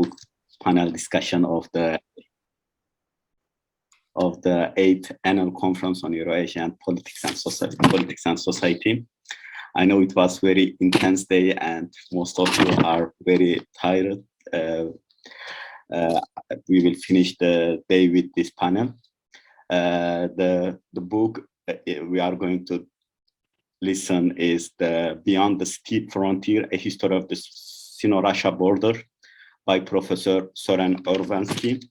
book panel discussion of the 8th Annual Conference on Euro-Asian Politics and Society. I know it was very intense day and most of you are very tired. We will finish the day with this panel. The book we are going to listen is Beyond the Steppe Frontier, A History of the Sino-Russian Border by Professor Sören Urbansky.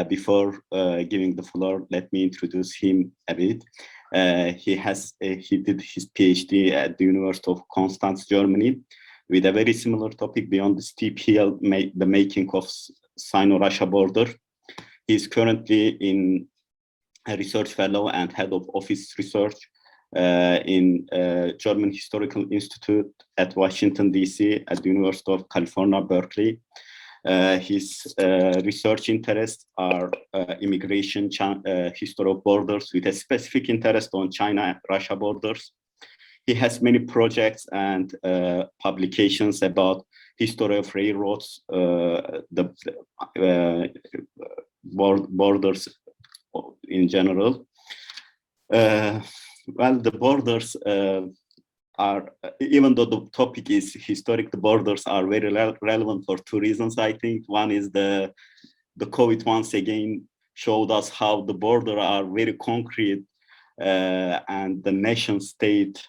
Before giving the floor, let me introduce him a bit. He did his PhD at the University of Constance, Germany, with a very similar topic, Beyond the Steppe Hill, the making of Sino-Russian border. He's currently in a research fellow and head of office research in German Historical Institute at Washington, D.C. at the University of California, Berkeley. His research interests are immigration, history of borders, with a specific interest on China and Russia borders. He has many projects and publications about history of railroads, borders in general. Well, the borders are, even though the topic is historic, the borders are very relevant for two reasons, I think. One is the COVID once again showed us how the borders are very concrete and the nation state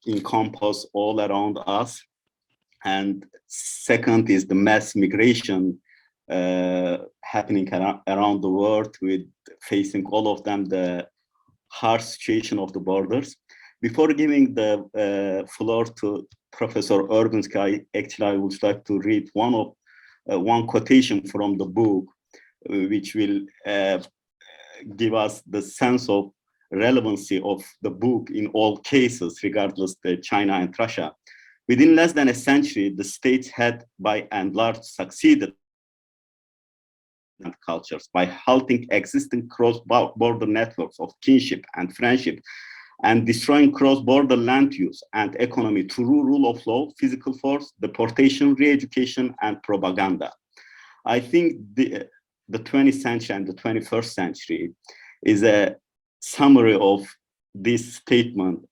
encompass all around us. And second is the mass migration happening around the world, with facing all of them the harsh situation of the borders. Before giving the floor to Professor Urbansky, I would like to read one quotation from the book, which will give us the sense of relevancy of the book in all cases, regardless of China and Russia. Within less than a century, the states had by and large succeeded cultures by halting existing cross-border networks of kinship and friendship and destroying cross-border land use and economy through rule of law, physical force, deportation, re-education, and propaganda. I think the 20th century and the 21st century is a summary of this statement,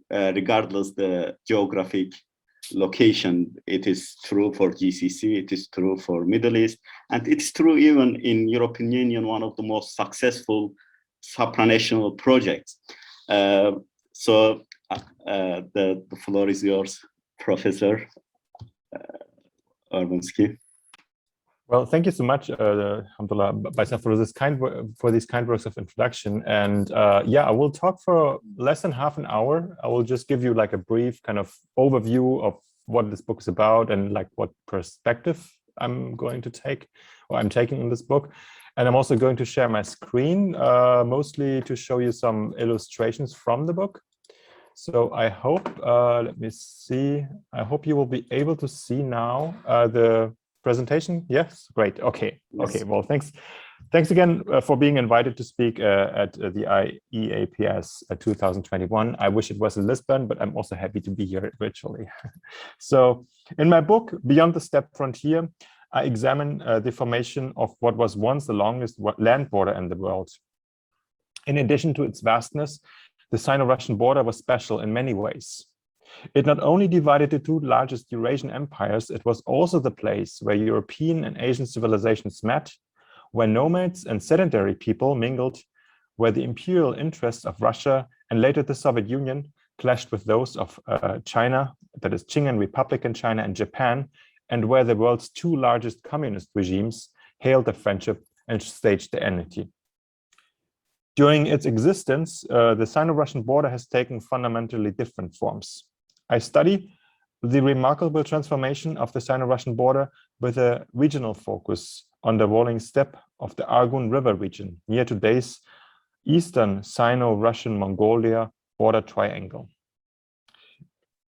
regardless the geographic location. It is true for GCC, it is true for Middle East, and it's true even in European Union, one of the most successful supranational projects. So the floor is yours, Professor Urbansky. Well, thank you so much, Alhamdulillah, Baisam, for these kind words of introduction. And yeah, I will talk for less than half an hour. I will just give you like a brief kind of overview of what this book is about and like what perspective I'm going to take, or I'm taking in this book. And I'm also going to share my screen, mostly to show you some illustrations from the book. So I hope, let me see, I hope you will be able to see now the presentation. Yes, great. Okay. Yes. Okay. Well, thanks again for being invited to speak at the IEPAS 2021. I wish it was in Lisbon, but I'm also happy to be here virtually. So in my book, Beyond the Steppe Frontier, I examine the formation of what was once the longest land border in the world. In addition to its vastness, the Sino-Russian border was special in many ways. It not only divided the two largest Eurasian empires, it was also the place where European and Asian civilizations met, where nomads and sedentary people mingled, where the imperial interests of Russia and later the Soviet Union clashed with those of China, that is Qing and Republican China and Japan, and where the world's two largest communist regimes hailed their friendship and staged their enmity. During its existence, the Sino-Russian border has taken fundamentally different forms. I study the remarkable transformation of the Sino-Russian border with a regional focus on the rolling steppe of the Argun River region, near today's eastern Sino-Russian Mongolia border triangle.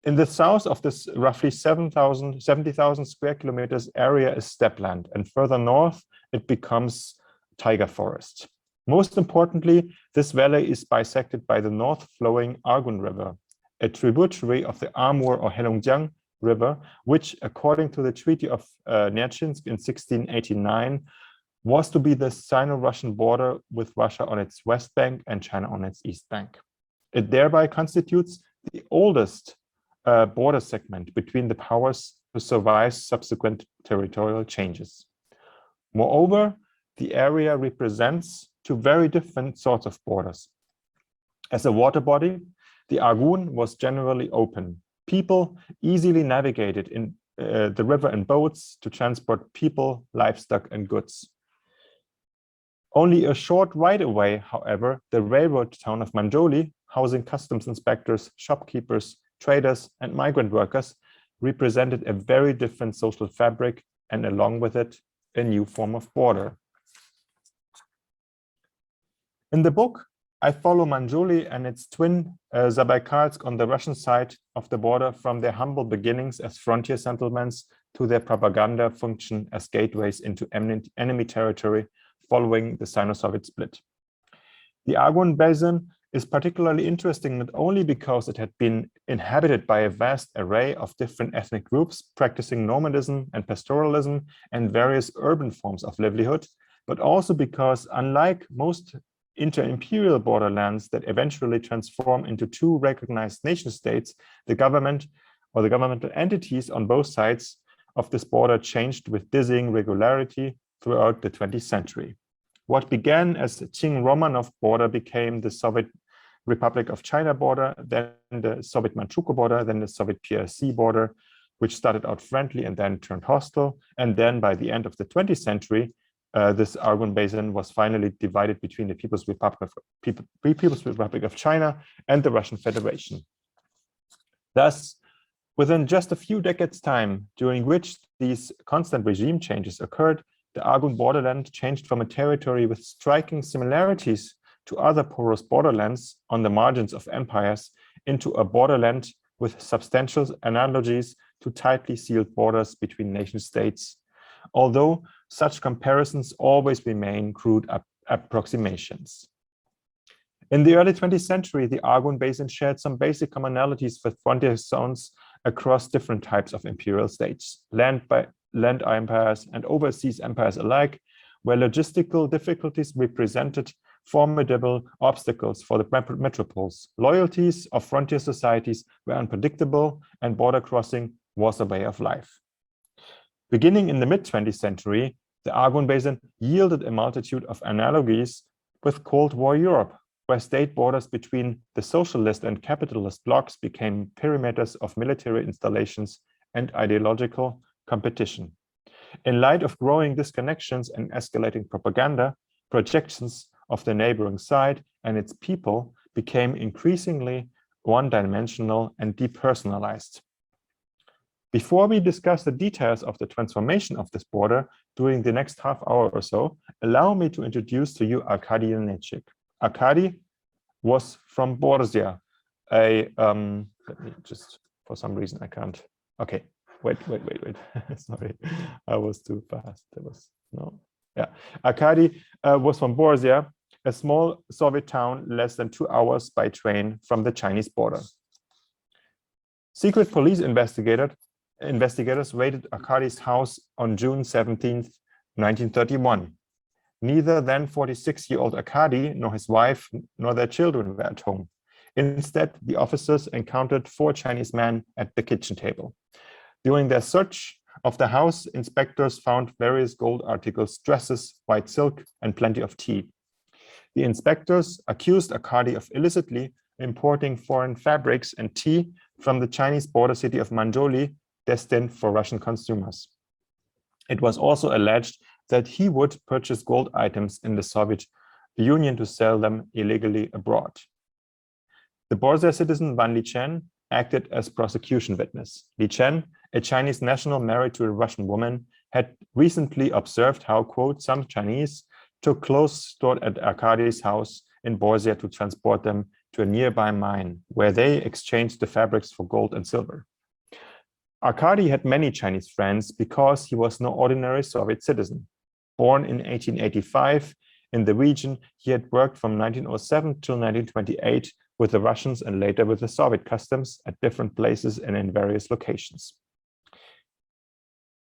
In the south of this roughly 70,000 square kilometers area is steppe land, and further north it becomes taiga forest. Most importantly, this valley is bisected by the north-flowing Argun River, a tributary of the Amur or Heilongjiang River, which, according to the Treaty of Nerchinsk in 1689, was to be the Sino-Russian border with Russia on its west bank and China on its east bank. It thereby constitutes the oldest border segment between the powers to survive subsequent territorial changes. Moreover, the area represents two very different sorts of borders. As a water body, the Argun was generally open. People easily navigated in the river in boats to transport people, livestock, and goods. Only a short ride away, however, the railroad town of Manjoli, housing customs inspectors, shopkeepers, traders, and migrant workers, represented a very different social fabric, and along with it, a new form of border. In the book, I follow Manjoli and its twin Zabaikalsk on the Russian side of the border from their humble beginnings as frontier settlements to their propaganda function as gateways into enemy territory following the Sino-Soviet split. The Argun Basin is particularly interesting not only because it had been inhabited by a vast array of different ethnic groups practicing nomadism and pastoralism and various urban forms of livelihood, but also because, unlike most inter-imperial borderlands that eventually transform into two recognized nation states, the government or the governmental entities on both sides of this border changed with dizzying regularity throughout the 20th century. What began as the Qing-Romanov border became the Soviet Republic of China border, then the Soviet Manchukuo border, then the Soviet PRC border, which started out friendly and then turned hostile. And then by the end of the 20th century, this Argun Basin was finally divided between the People's Republic of China and the Russian Federation. Thus, within just a few decades' time, during which these constant regime changes occurred, the Argun borderland changed from a territory with striking similarities to other porous borderlands on the margins of empires into a borderland with substantial analogies to tightly sealed borders between nation states, although such comparisons always remain crude approximations. In the early 20th century, the Argun Basin shared some basic commonalities with frontier zones across different types of imperial states, land empires and overseas empires alike, where logistical difficulties represented formidable obstacles for the metropoles. Loyalties of frontier societies were unpredictable, and border crossing was a way of life. Beginning in the mid-20th century, the Argun Basin yielded a multitude of analogies with Cold War Europe, where state borders between the socialist and capitalist blocs became perimeters of military installations and ideological competition. In light of growing disconnections and escalating propaganda, projections of the neighboring side and its people became increasingly one-dimensional and depersonalized. Before we discuss the details of the transformation of this border during the next half hour or so, allow me to introduce to you Arkady Yanechik. Arkady was from Borsia, let me just, for some reason I can't, okay, wait. Sorry, I was too fast. Arkady was from Borsia, a small Soviet town less than 2 hours by train from the Chinese border. Secret police investigators raided Arkady's house on June 17, 1931. Neither then 46-year-old Arkady nor his wife nor their children were at home. Instead, the officers encountered 4 Chinese men at the kitchen table. During their search of the house, inspectors found various gold articles, dresses, white silk, and plenty of tea. The inspectors accused Arkady of illicitly importing foreign fabrics and tea from the Chinese border city of Manjoli, destined for Russian consumers. It was also alleged that he would purchase gold items in the Soviet Union to sell them illegally abroad. The Borsia citizen Van Lichen acted as prosecution witness. Lichen, a Chinese national married to a Russian woman, had recently observed how, quote, some Chinese took clothes stored at Arkady's house in Borsia to transport them to a nearby mine, where they exchanged the fabrics for gold and silver. Arkady had many Chinese friends because he was no ordinary Soviet citizen. Born in 1885 in the region, he had worked from 1907 till 1928 with the Russians and later with the Soviet customs at different places and in various locations.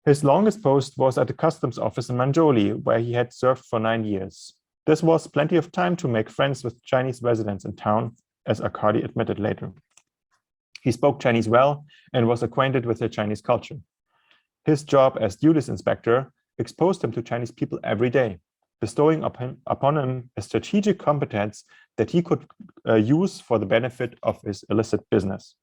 His longest post was at the customs office in Manjoli, where he had served for 9 years. This was plenty of time to make friends with Chinese residents in town, as Arkady admitted later. He spoke Chinese well and was acquainted with the Chinese culture. His job as duties inspector exposed him to Chinese people every day, bestowing upon him a strategic competence that he could use for the benefit of his illicit business.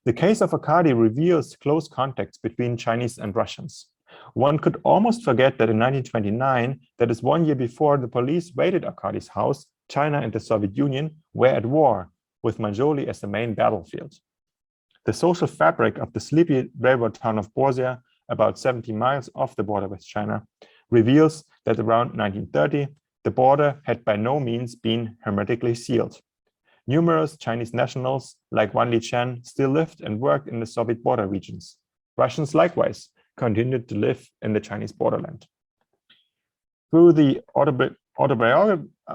The case of Arkady reveals close contacts between Chinese and Russians. One could almost forget that in 1929, that is 1 year before the police raided Arkady's house, China and the Soviet Union were at war, with Manjoli as the main battlefield. The social fabric of the sleepy railroad town of Borsia, about 70 miles off the border with China, reveals that around 1930, the border had by no means been hermetically sealed. Numerous Chinese nationals, like Wan Liqian, still lived and worked in the Soviet border regions. Russians likewise continued to live in the Chinese borderland. Through the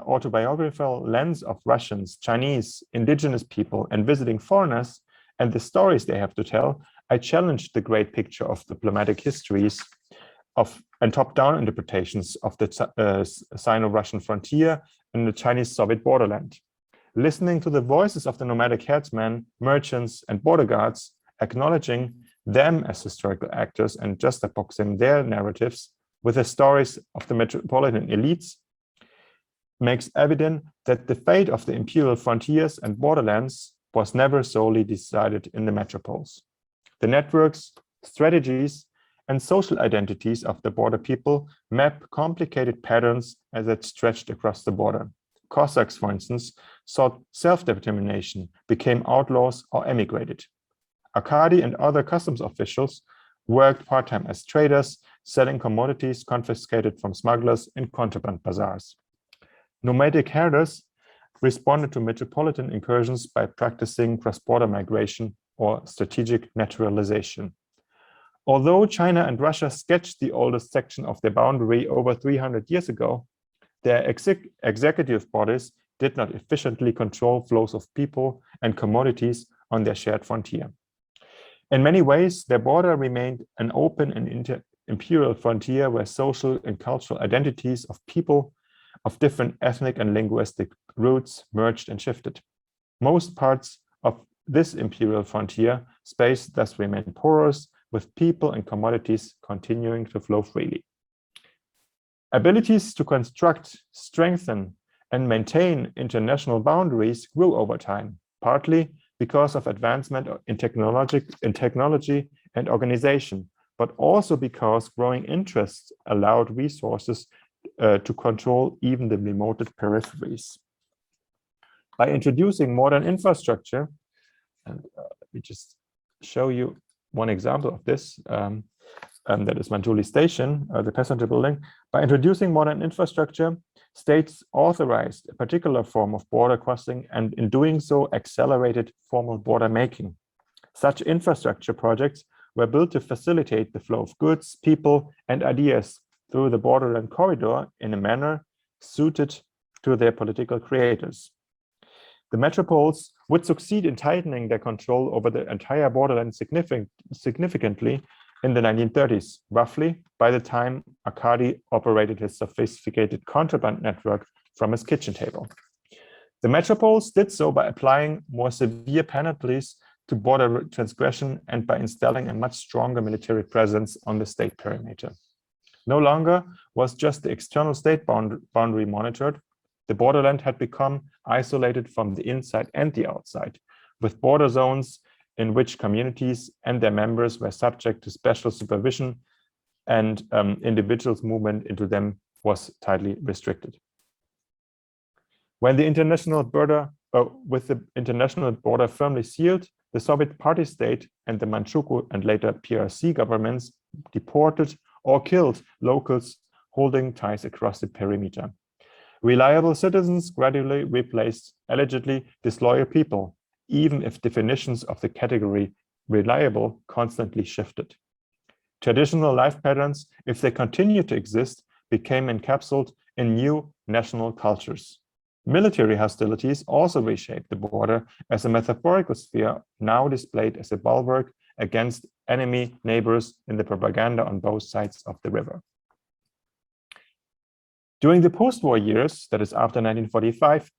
autobiographical lens of Russians, Chinese, indigenous people, and visiting foreigners, and the stories they have to tell, I challenged the great picture of diplomatic histories and top-down interpretations of the Sino-Russian frontier and the Chinese-Soviet borderland. Listening to the voices of the nomadic herdsmen, merchants, and border guards, acknowledging them as historical actors and juxtaposing their narratives with the stories of the metropolitan elites, makes evident that the fate of the imperial frontiers and borderlands was never solely decided in the metropoles. The networks, strategies, and social identities of the border people map complicated patterns that stretched across the border. Cossacks, for instance, sought self-determination, became outlaws, or emigrated. Arkady and other customs officials worked part-time as traders, selling commodities confiscated from smugglers in contraband bazaars. Nomadic herders responded to metropolitan incursions by practicing cross-border migration or strategic naturalization. Although China and Russia sketched the oldest section of their boundary over 300 years ago, their executive bodies did not efficiently control flows of people and commodities on their shared frontier. In many ways, their border remained an open and imperial frontier where social and cultural identities of people of different ethnic and linguistic roots merged and shifted. Most parts of this imperial frontier space thus remained porous, with people and commodities continuing to flow freely. Abilities to construct, strengthen, and maintain international boundaries grew over time, partly because of advancement in technology and organization, but also because growing interests allowed resources to control even the remote peripheries. By introducing modern infrastructure, and let me just show you one example of this, that is Manjuli Station, the passenger building. By introducing modern infrastructure, states authorized a particular form of border crossing and in doing so accelerated formal border making. Such infrastructure projects were built to facilitate the flow of goods, people, and ideas through the borderland corridor in a manner suited to their political creators. The metropoles would succeed in tightening their control over the entire borderland significantly in the 1930s, roughly by the time Arkady operated his sophisticated contraband network from his kitchen table. The metropoles did so by applying more severe penalties to border transgression and by installing a much stronger military presence on the state perimeter. No longer was just the external state boundary monitored. The borderland had become isolated from the inside and the outside, with border zones in which communities and their members were subject to special supervision, and individuals' movement into them was tightly restricted. When the international border, with the international border firmly sealed, the Soviet party state and the Manchukuo and later PRC governments deported or killed locals holding ties across the perimeter. Reliable citizens gradually replaced allegedly disloyal people, even if definitions of the category reliable constantly shifted. Traditional life patterns, if they continued to exist, became encapsulated in new national cultures. Military hostilities also reshaped the border as a metaphorical sphere now displayed as a bulwark against enemy neighbors in the propaganda on both sides of the river. During the post-war years, that is after 1945,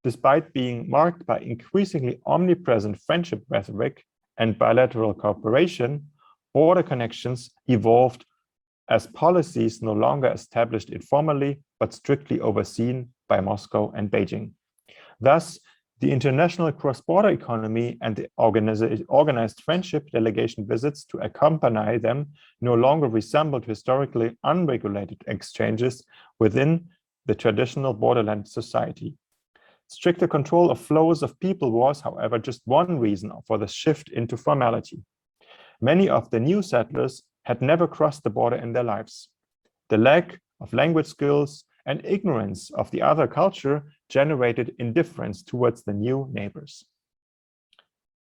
despite being marked by increasingly omnipresent friendship rhetoric and bilateral cooperation, border connections evolved as policies no longer established informally, but strictly overseen by Moscow and Beijing. Thus, the international cross-border economy and the organized friendship delegation visits to accompany them no longer resembled historically unregulated exchanges within the traditional borderland society. Stricter control of flows of people was, however, just one reason for the shift into formality. Many of the new settlers had never crossed the border in their lives. The lack of language skills and ignorance of the other culture generated indifference towards the new neighbors.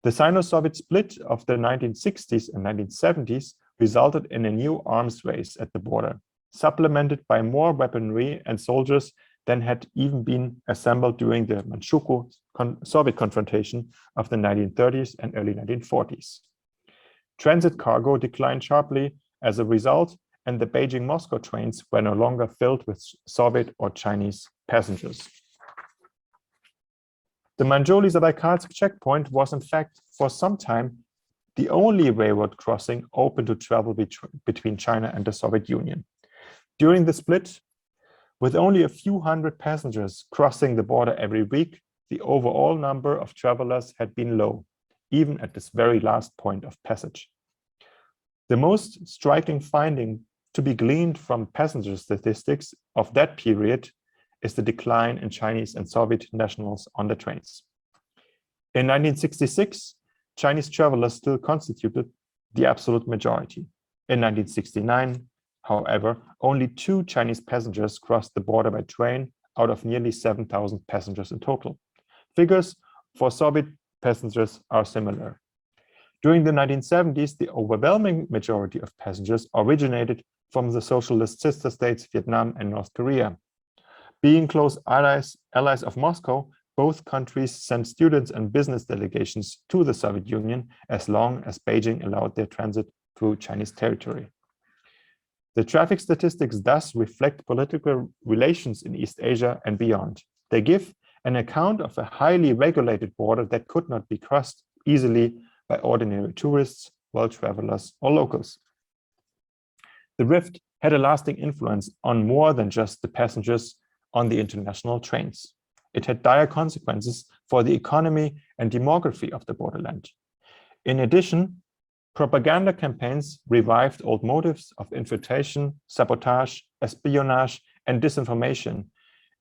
The Sino-Soviet split of the 1960s and 1970s resulted in a new arms race at the border, supplemented by more weaponry and soldiers than had even been assembled during the Manchukuo-Soviet confrontation of the 1930s and early 1940s. Transit cargo declined sharply as a result, and the Beijing-Moscow trains were no longer filled with Soviet or Chinese passengers. The Manjoli-Zabaykalsk checkpoint was, in fact, for some time, the only railroad crossing open to travel between China and the Soviet Union. During the split, with only a few hundred passengers crossing the border every week, the overall number of travelers had been low, even at this very last point of passage. The most striking finding to be gleaned from passenger statistics of that period is the decline in Chinese and Soviet nationals on the trains. In 1966, Chinese travelers still constituted the absolute majority. In 1969, however, only 2 Chinese passengers crossed the border by train out of nearly 7,000 passengers in total. Figures for Soviet passengers are similar. During the 1970s, the overwhelming majority of passengers originated from the socialist sister states Vietnam and North Korea. Being close allies of Moscow, both countries sent students and business delegations to the Soviet Union as long as Beijing allowed their transit through Chinese territory. The traffic statistics thus reflect political relations in East Asia and beyond. They give an account of a highly regulated border that could not be crossed easily by ordinary tourists, world travelers, or locals. The rift had a lasting influence on more than just the passengers on the international trains. It had dire consequences for the economy and demography of the borderland. In addition, propaganda campaigns revived old motives of infiltration, sabotage, espionage, and disinformation,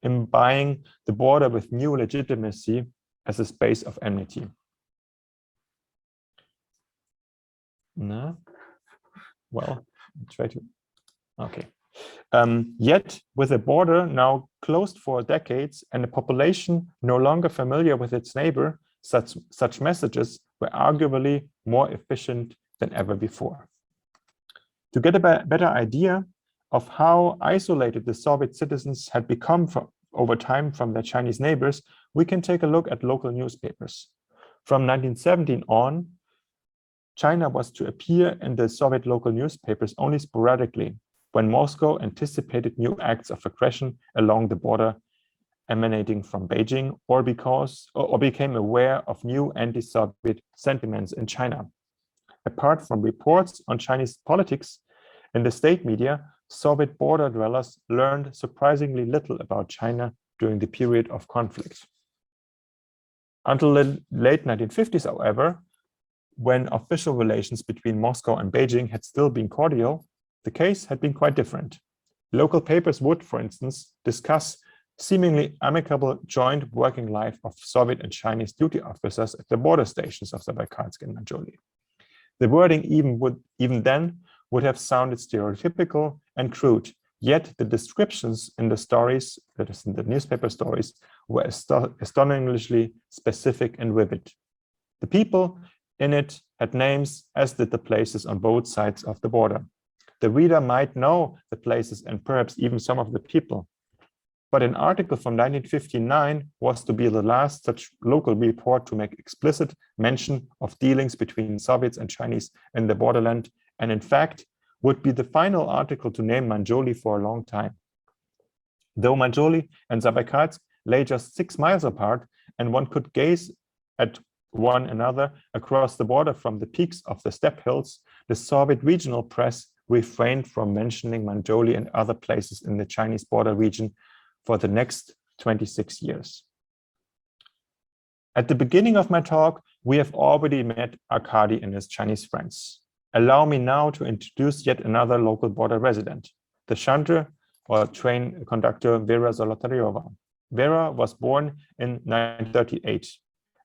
imbuing the border with new legitimacy as a space of enmity. No? Well, I'll try to. Okay. Yet, with the border now closed for decades and a population no longer familiar with its neighbor, such messages were arguably more efficient than ever before. To get a better idea of how isolated the Soviet citizens had become over time from their Chinese neighbors, we can take a look at local newspapers. From 1917 on, China was to appear in the Soviet local newspapers only sporadically, when Moscow anticipated new acts of aggression along the border emanating from Beijing, or became aware of new anti-Soviet sentiments in China. Apart from reports on Chinese politics in the state media, Soviet border dwellers learned surprisingly little about China during the period of conflict. Until the late 1950s, however, when official relations between Moscow and Beijing had still been cordial, the case had been quite different. Local papers would, for instance, discuss seemingly amicable joint working life of Soviet and Chinese duty officers at the border stations of Zabaykalsk and Manjoli. The wording even then would have sounded stereotypical and crude, yet the descriptions in the stories, that is in the newspaper stories, were astonishingly specific and vivid. The people in it had names, as did the places on both sides of the border. The reader might know the places and perhaps even some of the people, but an article from 1959 was to be the last such local report to make explicit mention of dealings between Soviets and Chinese in the borderland, and in fact, would be the final article to name Manzhouli for a long time. Though Manzhouli and Zabaykalsk lay just 6 miles apart, and one could gaze at one another across the border from the peaks of the Steppe hills, the Soviet regional press refrained from mentioning Manzhouli and other places in the Chinese border region for the next 26 years. At the beginning of my talk, we have already met Arkady and his Chinese friends. Allow me now to introduce yet another local border resident, the shunter or train conductor Vera Zolotaryova. Vera was born in 1938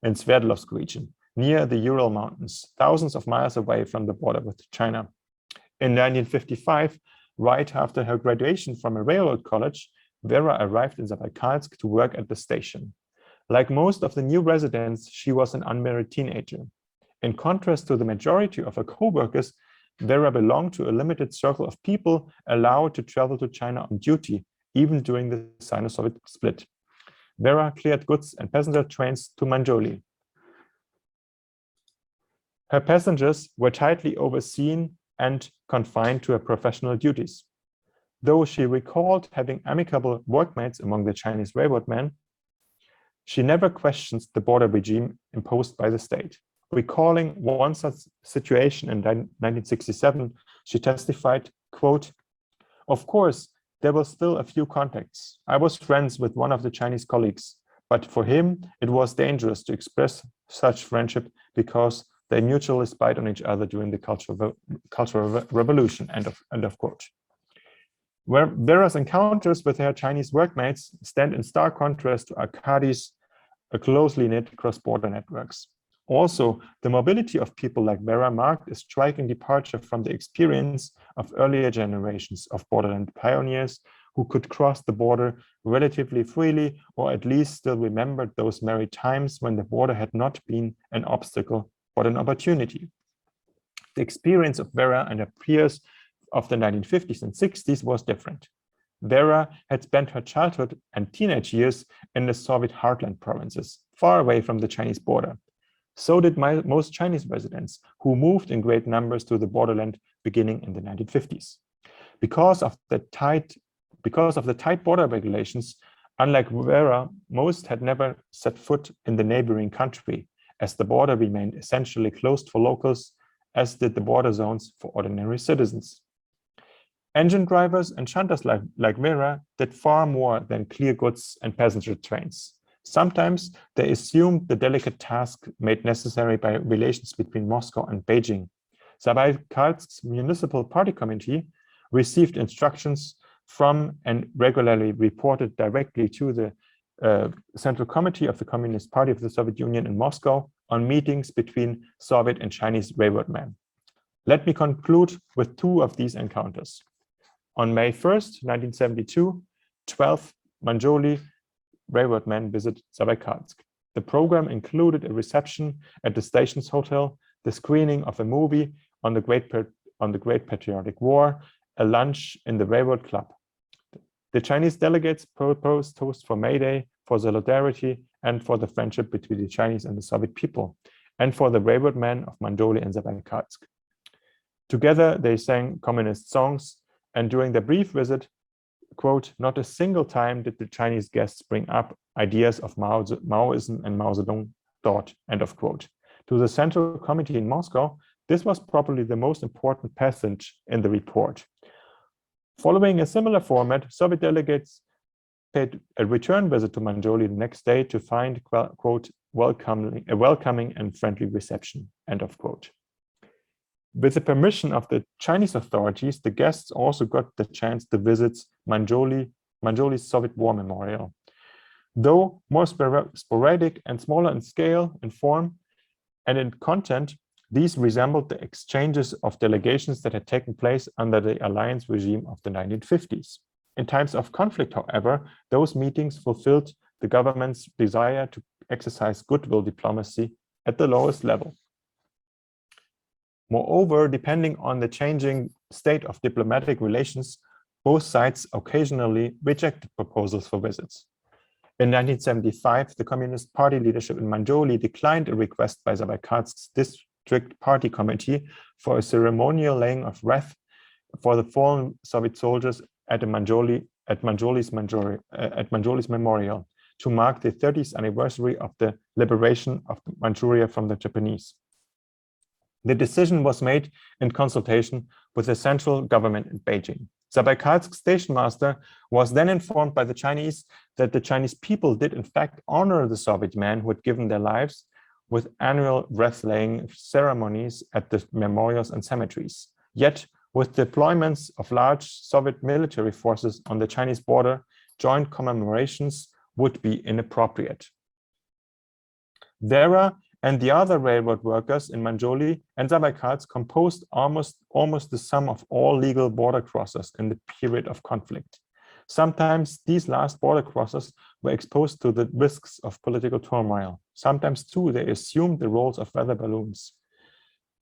in Sverdlovsk region, near the Ural Mountains, thousands of miles away from the border with China. In 1955, right after her graduation from a railroad college, Vera arrived in Zabaykalsk to work at the station. Like most of the new residents, she was an unmarried teenager. In contrast to the majority of her co-workers, Vera belonged to a limited circle of people allowed to travel to China on duty, even during the Sino-Soviet split. Vera cleared goods and passenger trains to Manzhouli. Her passengers were tightly overseen and confined to her professional duties. Though she recalled having amicable workmates among the Chinese railroadmen, she never questioned the border regime imposed by the state. Recalling one such situation in 1967, she testified, quote, "Of course, there were still a few contacts. I was friends with one of the Chinese colleagues, but for him, it was dangerous to express such friendship because they mutually spied on each other during the Cultural Revolution," end of quote. Where Vera's encounters with her Chinese workmates stand in stark contrast to Arkady's closely knit cross-border networks. Also, the mobility of people like Vera marked a striking departure from the experience of earlier generations of borderland pioneers who could cross the border relatively freely, or at least still remembered those merry times when the border had not been an obstacle but an opportunity. The experience of Vera and her peers of the 1950s and 60s was different. Vera had spent her childhood and teenage years in the Soviet heartland provinces, far away from the Chinese border. So did most Chinese residents who moved in great numbers to the borderland beginning in the 1950s. Because of the tight border regulations, unlike Vera, most had never set foot in the neighboring country, as the border remained essentially closed for locals, as did the border zones for ordinary citizens. Engine drivers and shunters like Vera did far more than clear goods and passenger trains. Sometimes they assumed the delicate task made necessary by relations between Moscow and Beijing. Zabaykalsk's municipal party committee received instructions from and regularly reported directly to the Central Committee of the Communist Party of the Soviet Union in Moscow on meetings between Soviet and Chinese railroadmen. Let me conclude with 2 of these encounters. On May 1st, 1972, 12 Manzhouli railroadmen visited Zabaykalsk. The program included a reception at the station's hotel, the screening of a movie on the Great Patriotic War, a lunch in the railroad club. The Chinese delegates proposed toasts for May Day, for solidarity, and for the friendship between the Chinese and the Soviet people, and for the railroadmen of Manzhouli and Zabaykalsk. Together, they sang communist songs, and during their brief visit, quote, "Not a single time did the Chinese guests bring up ideas of Maoism and Mao Zedong thought," end of quote. To the Central Committee in Moscow, this was probably the most important passage in the report. Following a similar format, Soviet delegates paid a return visit to Manzhouli the next day to find, quote, a welcoming and friendly reception, end of quote. With the permission of the Chinese authorities, the guests also got the chance to visit Manzhouli's Soviet War Memorial. Though more sporadic and smaller in scale and form and in content, these resembled the exchanges of delegations that had taken place under the alliance regime of the 1950s. In times of conflict, however, those meetings fulfilled the government's desire to exercise goodwill diplomacy at the lowest level. Moreover, depending on the changing state of diplomatic relations, Both sides occasionally rejected proposals for visits. In 1975, the Communist Party leadership in Manjoli declined a request by Zabaikatsk's district party committee for a ceremonial laying of wreath for the fallen Soviet soldiers at Manjoli's memorial to mark the 30th anniversary of the liberation of Manchuria from the Japanese. The decision was made in consultation with the central government in Beijing. Zabaikatsk's station master was then informed by the Chinese that the Chinese people did in fact honor the Soviet men who had given their lives with annual wreath-laying ceremonies at the memorials and cemeteries. Yet, with deployments of large Soviet military forces on the Chinese border, joint commemorations would be inappropriate. Vera and the other railroad workers in Manjoli and Zabaikatsk composed almost the sum of all legal border crossers in the period of conflict. Sometimes these last border crossers were exposed to the risks of political turmoil. Sometimes too, they assumed the roles of weather balloons.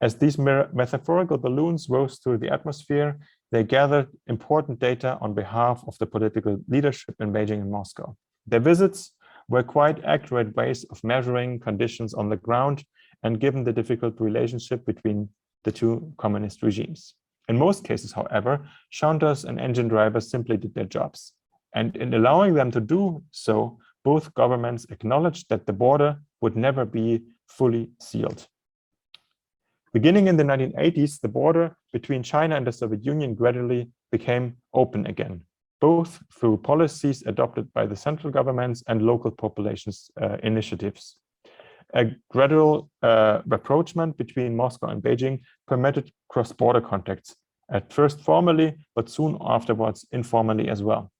As these metaphorical balloons rose through the atmosphere, they gathered important data on behalf of the political leadership in Beijing and Moscow. Their visits were quite accurate ways of measuring conditions on the ground, and given the difficult relationship between the two communist regimes. In most cases, however, shunters and engine drivers simply did their jobs. And in allowing them to do so, both governments acknowledged that the border would never be fully sealed. Beginning in the 1980s, the border between China and the Soviet Union gradually became open again, both through policies adopted by the central governments and local populations' initiatives. A gradual rapprochement between Moscow and Beijing permitted cross-border contacts, at first formally, but soon afterwards informally as well.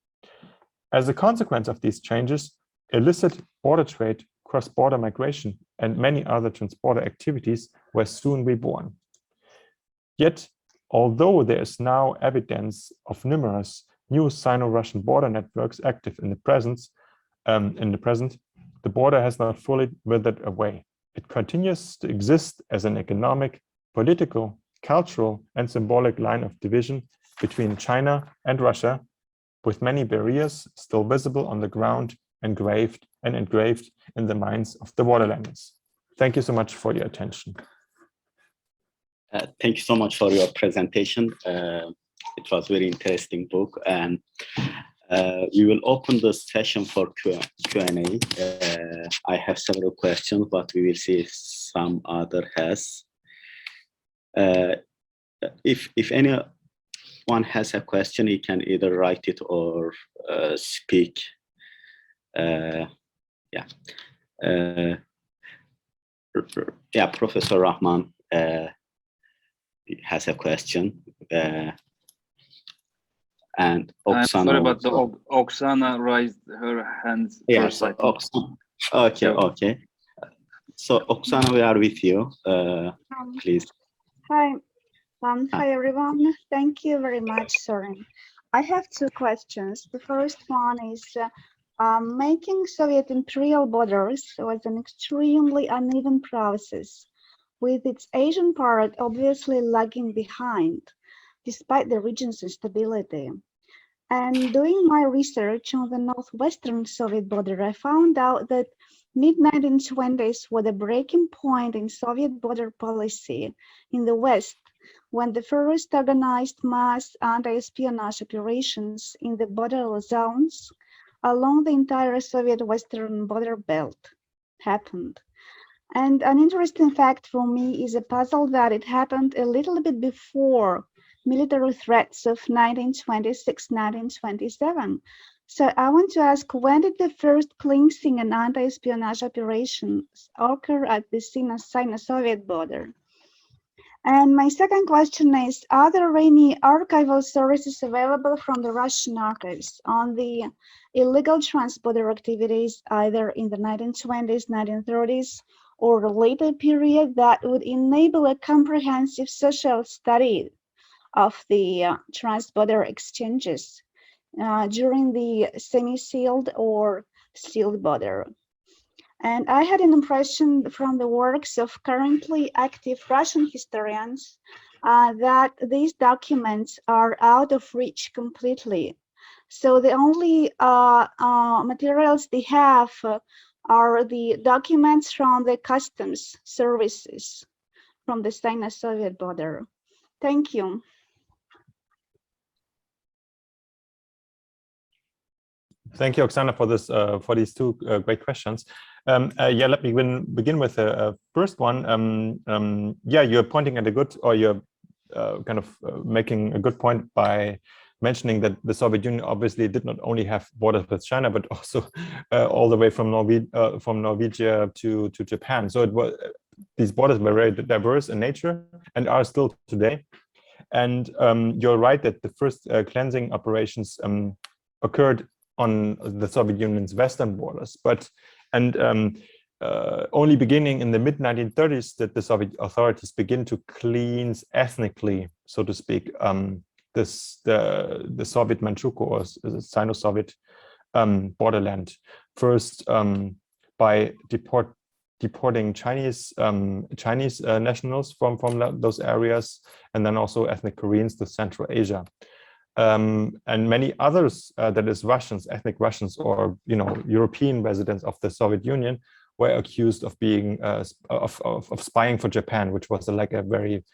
As a consequence of these changes, illicit border trade, cross-border migration, and many other transporter activities were soon reborn. Yet, although there is now evidence of numerous new Sino-Russian border networks active in the present, the border has not fully withered away. It continues to exist as an economic, political, cultural, and symbolic line of division between China and Russia, with many barriers still visible on the ground, engraved in the minds of the borderlanders. Thank you so much for your attention. Thank you so much for your presentation. It was a very interesting book, and we will open the session for Q&A. I have several questions, but we will see if some other has. If anyone has a question, he can either write it or speak. Professor Rahman has a question. And Oksana. Sorry, but Oksana raised her hand first. So Oksana. Okay. So Oksana, we are with you. Please. Hi. Hi, everyone. Thank you very much, Sören. I have two questions. The first one is, making Soviet imperial borders was an extremely uneven process, with its Asian part obviously lagging behind, despite the region's instability. And doing my research on the northwestern Soviet border, I found out that mid-1920s were the breaking point in Soviet border policy in the West, when the first organized mass anti-espionage operations in the border zones along the entire Soviet western border belt happened. And an interesting fact for me is a puzzle that it happened a little bit before military threats of 1926-1927. So I want to ask, when did the first cleansing and anti-espionage operations occur at the Sino-Soviet border? And my second question is, are there any archival sources available from the Russian archives on the illegal transborder activities, either in the 1920s, 1930s, or a later period, that would enable a comprehensive social study of the transborder exchanges during the semi-sealed or sealed border? And I had an impression from the works of currently active Russian historians that these documents are out of reach completely. So the only materials they have are the documents from the customs services from the Sino-Soviet border. Thank you. Thank you, Oksana, for this for these two great questions. Yeah, let me begin with the first one. Yeah, you're pointing at a good, or you're kind of making a good point by mentioning that the Soviet Union obviously did not only have borders with China, but also all the way from Norwegia to Japan. So it was, these borders were very diverse in nature and are still today. And you're right that the first cleansing operations occurred on the Soviet Union's western borders, but only beginning in the mid-1930s did the Soviet authorities begin to cleanse ethnically, so to speak, the Soviet Manchukuo, or Sino-Soviet borderland. First by deporting Chinese nationals from those areas, and then also ethnic Koreans to Central Asia. And many others, that is Russians, ethnic Russians, or European residents of the Soviet Union, were accused of being of spying for Japan, which was like a very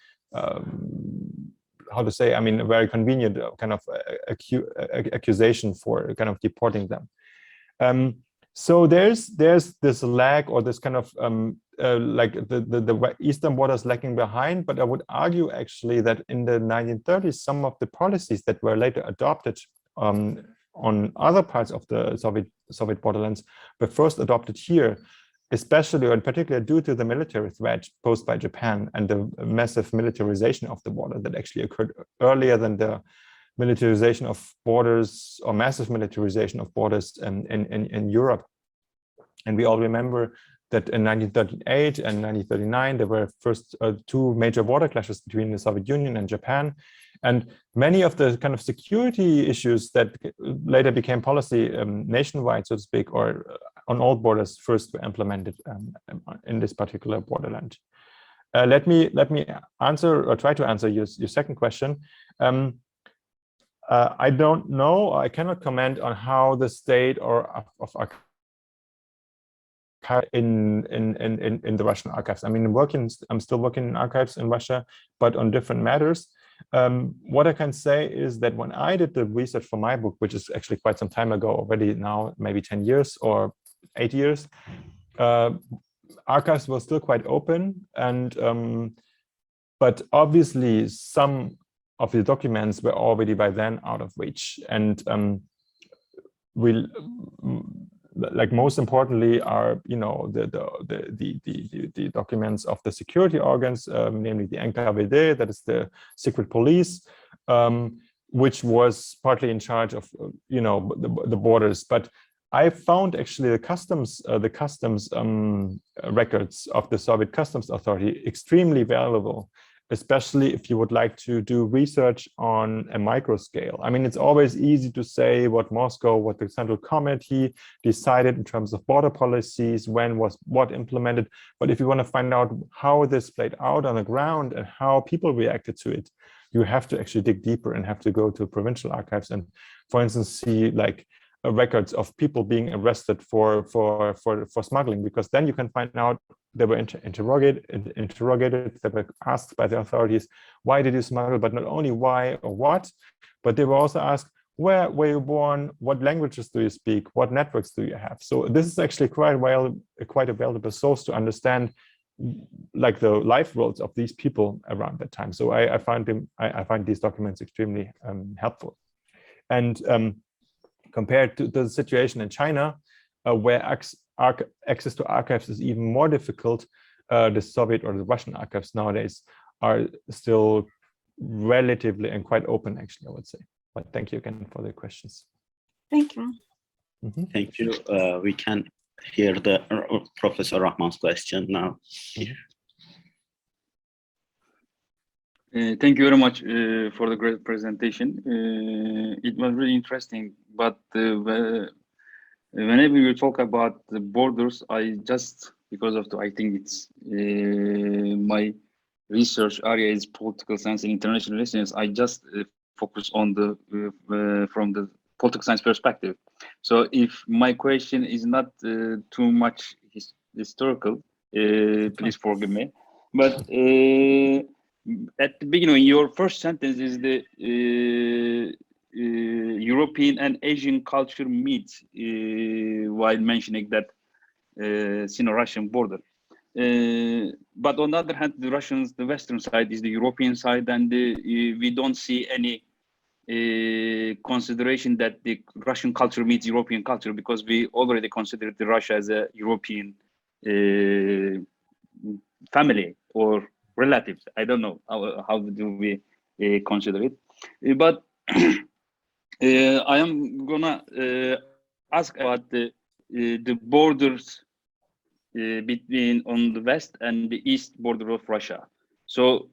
how to say? I mean, a very convenient kind of accusation for kind of deporting them. So there's this lag, or this kind of like the eastern borders lagging behind, but I would argue actually that in the 1930s, some of the policies that were later adopted on other parts of the Soviet borderlands were first adopted here, especially, or in particular, due to the military threat posed by Japan and the massive militarization of the border that actually occurred earlier than the militarization of borders, or massive militarization of borders in Europe. And we all remember that in 1938 and 1939, there were first two major border clashes between the Soviet Union and Japan. And many of the kind of security issues that later became policy nationwide, so to speak, or on all borders, first were implemented in this particular borderland. Let me answer, or try to answer your second question. I don't know, I cannot comment on how the state of in the Russian archives. I mean, I'm still working in archives in Russia, but on different matters. What I can say is that when I did the research for my book, which is actually quite some time ago already, now maybe 10 years or 8 years, archives were still quite open, and but obviously some of the documents were already by then out of reach. And like most importantly are the documents of the security organs, namely the NKVD, that is the secret police, which was partly in charge of the borders. But I found actually the customs records of the Soviet Customs Authority extremely valuable, especially if you would like to do research on a micro scale. I mean, it's always easy to say what the Central Committee decided in terms of border policies, when was what implemented. But if you want to find out how this played out on the ground and how people reacted to it, you have to actually dig deeper and have to go to provincial archives and, for instance, see like records of people being arrested for smuggling, because then you can find out they were interrogated, they were asked by the authorities, why did you smuggle? But not only why or what, but they were also asked, where were you born? What languages do you speak? What networks do you have? So this is actually quite a valuable source to understand like the life roads of these people around that time. So I find these documents extremely helpful. And compared to the situation in China, where access to archives is even more difficult, the Soviet or the Russian archives nowadays are still relatively and quite open, actually, I would say. But thank you again for the questions. Thank you. Mm-hmm. Thank you. We can hear the Professor Rahman's question now. Thank you very much for the great presentation. It was really interesting, but whenever you talk about the borders, I think it's my research area is political science and international relations, I just focus on the from the political science perspective. So if my question is not too much historical, please forgive me. But at the beginning, your first sentence is the European and Asian culture meet while mentioning that Sino-Russian border. But on the other hand, the Russians, the Western side is the European side, and we don't see any consideration that the Russian culture meets European culture, because we already considered the Russia as a European family or relatives. I don't know how do we consider it, but I am gonna ask about the borders between on the west and the east border of Russia. So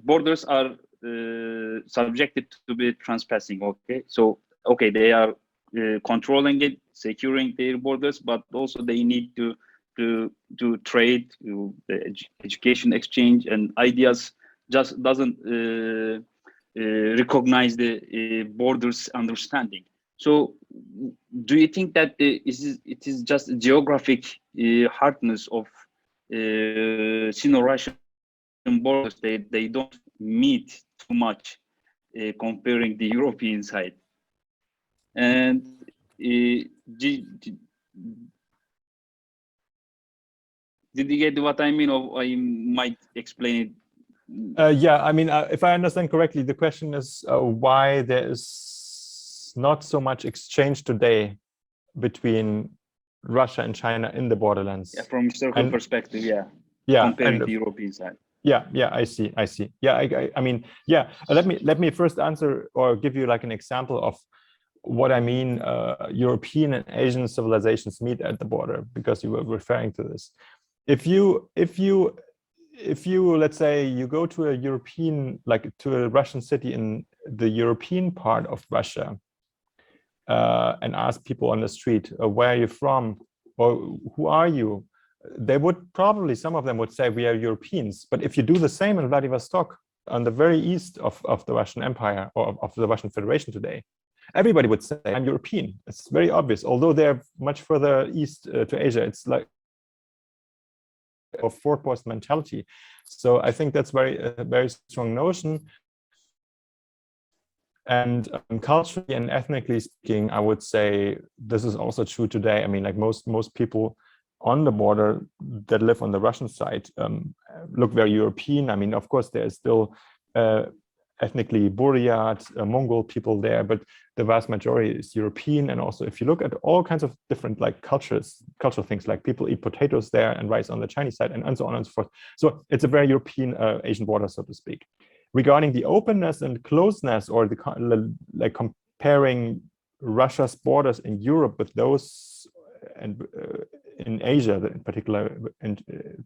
borders are subjected to be trespassing. Okay, so okay, they are controlling it, securing their borders, but also they need to trade, the education exchange, and ideas just doesn't recognize the borders understanding. So do you think that it is just a geographic hardness of Sino-Russian borders? They don't meet too much comparing the European side. And did you get what I mean, or I might explain it? Yeah, I mean, if I understand correctly, the question is why there is not so much exchange today between Russia and China in the borderlands. Yeah, from historical perspective, yeah. Yeah, comparing the European side. Yeah, I see. Yeah, I mean, yeah. Let me first answer or give you like an example of what I mean. European and Asian civilizations meet at the border, because you were referring to this. If you let's say you go to a European, like to a Russian city in the European part of Russia, and ask people on the street, where are you from, or who are you? They would probably, some of them would say we are Europeans. But if you do the same in Vladivostok, on the very east of the Russian Empire, or of the Russian Federation today, everybody would say I'm European. It's very obvious, although they're much further east to Asia. It's like a forpost mentality. So I think that's a very strong notion. And culturally and ethnically speaking, I would say this is also true today. I mean, like most people on the border that live on the Russian side look very European. I mean, of course, there's still ethnically Buryat, Mongol people there, but the vast majority is European. And also, if you look at all kinds of different like cultural things, like people eat potatoes there and rice on the Chinese side, and so on and so forth. So it's a very European Asian border, so to speak. Regarding the openness and closeness, or the like comparing Russia's borders in Europe with those and in Asia, in particular,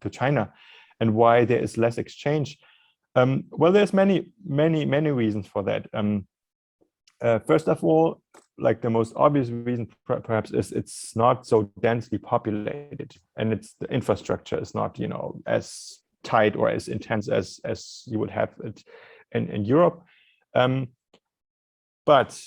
to China, and why there is less exchange. Well, there's many reasons for that. First of all, like the most obvious reason perhaps is it's not so densely populated, and it's the infrastructure is not, you know, as tight or as intense as you would have it in Europe. But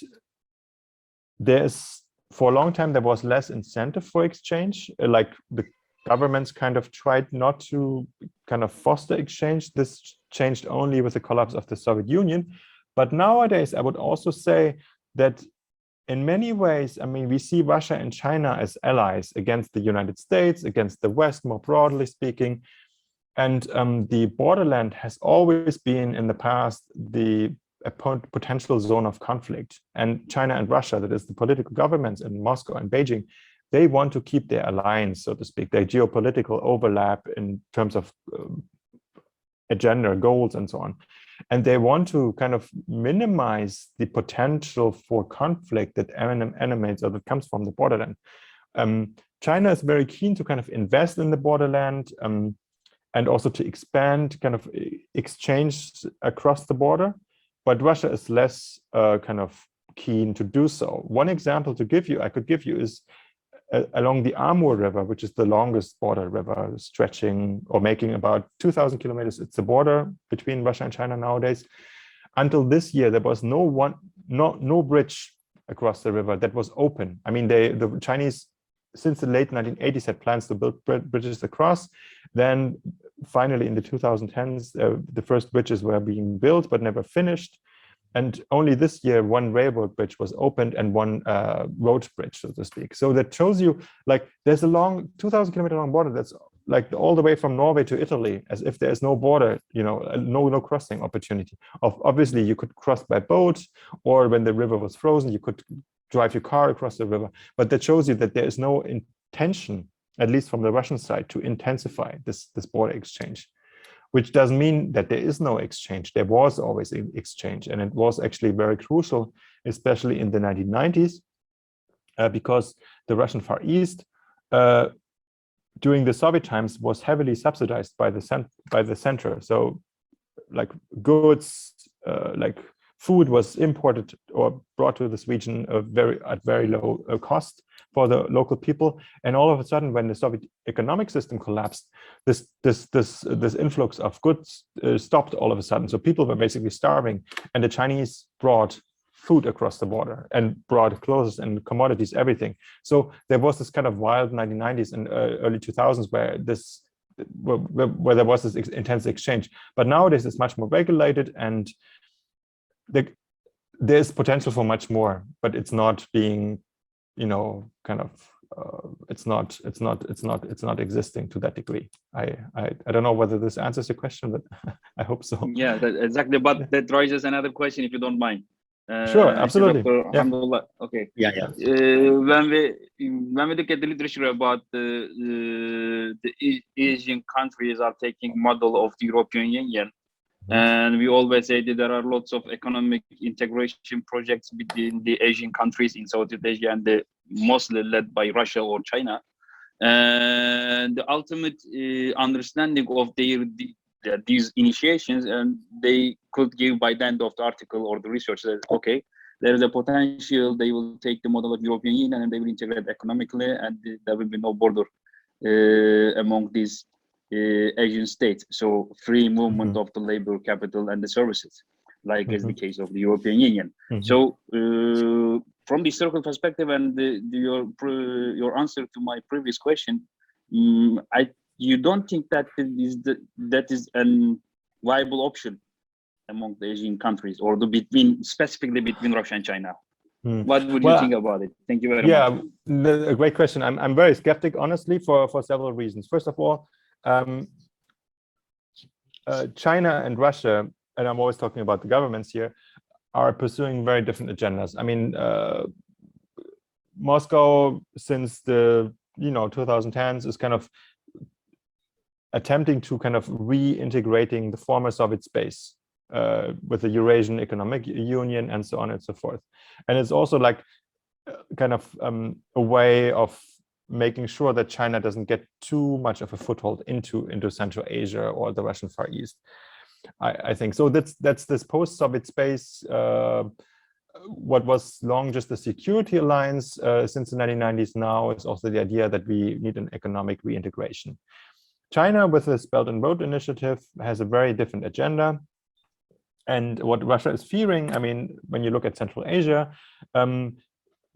for a long time there was less incentive for exchange. Like the governments kind of tried not to kind of foster exchange. This changed only with the collapse of the Soviet Union. But nowadays, I would also say that in many ways, I mean, we see Russia and China as allies against the United States, against the West, more broadly speaking. And the borderland has always been in the past a potential zone of conflict. And China and Russia, that is the political governments in Moscow and Beijing, they want to keep their alliance, so to speak, their geopolitical overlap in terms of agenda, goals, and so on. And they want to kind of minimize the potential for conflict that emanates or that comes from the borderland. China is very keen to kind of invest in the borderland and also to expand kind of exchange across the border. But Russia is less kind of keen to do so. One example I could give you is along the Amur River, which is the longest border river, stretching or making about 2,000 kilometers. It's the border between Russia and China nowadays. Until this year, there was no bridge across the river that was open. I mean, the Chinese, since the late 1980s, had plans to build bridges across. Then finally in the 2010s, the first bridges were being built but never finished. And only this year, one railroad bridge was opened and one road bridge, so to speak. So that shows you, like, there's a long 2,000 kilometer long border that's like all the way from Norway to Italy, as if there's no border, you know, no crossing opportunity. Obviously, you could cross by boat, or when the river was frozen, you could drive your car across the river. But that shows you that there is no intention, at least from the Russian side, to intensify this border exchange, which doesn't mean that there is no exchange. There was always an exchange, and it was actually very crucial, especially in the 1990s, because the Russian Far East during the Soviet times was heavily subsidized by the center. So, like goods, like food was imported or brought to this region at very low cost for the local people. And all of a sudden, when the Soviet economic system collapsed, this influx of goods stopped all of a sudden. So people were basically starving, and the Chinese brought food across the border and brought clothes and commodities, everything. So there was this kind of wild 1990s and early 2000s where there was this intense exchange. But nowadays it's much more regulated, and there's potential for much more, but it's not being, you know, kind of it's not existing to that degree. I don't know whether this answers your question, but I hope so. Yeah, exactly. But that raises another question, if you don't mind. Sure, absolutely. Yeah. Okay. Yeah. When we look at the literature about the Asian countries are taking model of the European Union, and we always say that there are lots of economic integration projects between the Asian countries in Southeast Asia, and mostly led by Russia or China. And the ultimate understanding of these initiations, and they could give by the end of the article or the research that, okay, there is a potential they will take the model of European Union and they will integrate economically, and there will be no border among these Asian states. So free movement of the labor, capital, and the services, like is the case of the European Union. So from the historical perspective and your answer to my previous question, you don't think that is a viable option among the Asian countries, or specifically between Russia and China? What would you think about it? Thank you very much. Yeah, a great question. I'm very skeptic, honestly, for several reasons. First of all, China and Russia, and I'm always talking about the governments here, are pursuing very different agendas. I mean, Moscow, since the 2010s, is kind of attempting to kind of reintegrating the former Soviet space with the Eurasian Economic Union and so on and so forth. And it's also like kind of a way of making sure that China doesn't get too much of a foothold into Central Asia or the Russian Far East. I think so. That's this post-Soviet space. What was long just a security alliance since the 1990s now is also the idea that we need an economic reintegration. China, with this Belt and Road Initiative, has a very different agenda. And what Russia is fearing, I mean, when you look at Central Asia,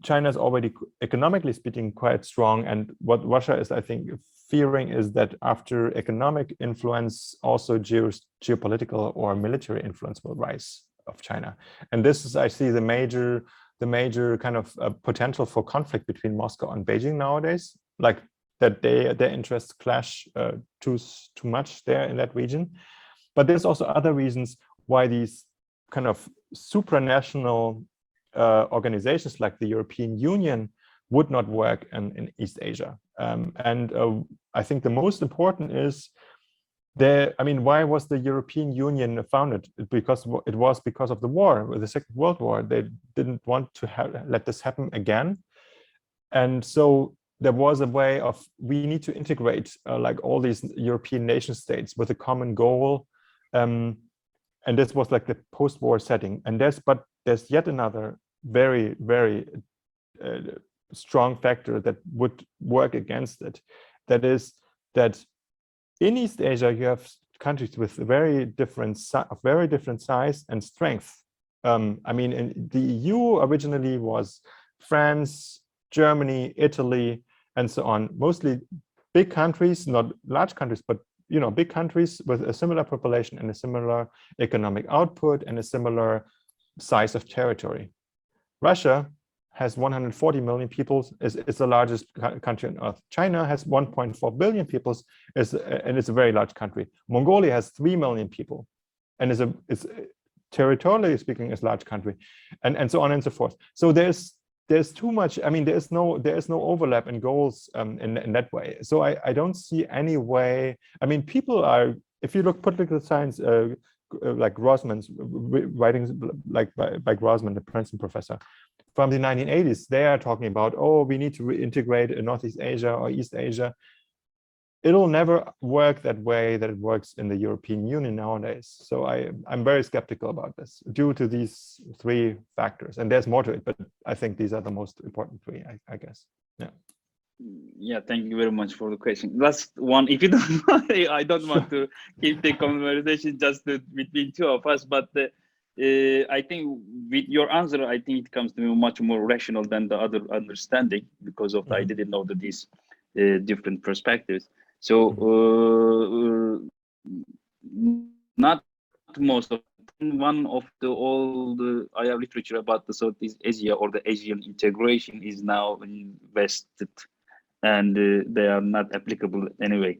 China is already economically speaking quite strong. And what Russia is, I think, fearing is that after economic influence, also geopolitical or military influence will rise of China. And this is, I see, the major kind of potential for conflict between Moscow and Beijing nowadays, like that their interests clash too much there in that region. But there's also other reasons why these kind of supranational organizations like the European Union would not work in East Asia. I think the most important is why was the European Union founded? Because it was because of the war, the Second World War. They didn't want to let this happen again. And so there was a way of, we need to integrate like all these European nation states with a common goal. And this was like the post-war setting. And there's yet another very, very strong factor that would work against it. That is that in East Asia, you have countries with very different size and strength. I mean, the EU originally was France, Germany, Italy, and so on. Mostly big countries, not large countries, but big countries with a similar population and a similar economic output and a similar size of territory. Russia has 140 million people, is the largest country on earth. China has 1.4 billion people, and it's a very large country. Mongolia has 3 million people, and is territorially speaking is a large country, and so on and so forth. So there's too much. I mean, there is no overlap in goals in that way. So I don't see any way. I mean, people are, if you look political science, like Grossman's writings, like by Grossman, the Princeton professor from the 1980s, they are talking about, oh, we need to reintegrate in Northeast Asia or East Asia. It'll never work that way that it works in the European Union nowadays. So I'm very skeptical about this due to these 3 factors. And there's more to it, but I think these are the most important 3, I guess. Yeah. Yeah, thank you very much for the question. Last one, if you don't mind, I don't want to keep the conversation just between 2 of us, but I think with your answer, I think it comes to me much more rational than the other understanding, because of I didn't know that these different perspectives. So not most of one of all the I have literature about the Southeast Asia or the Asian integration is now invested, and they are not applicable anyway.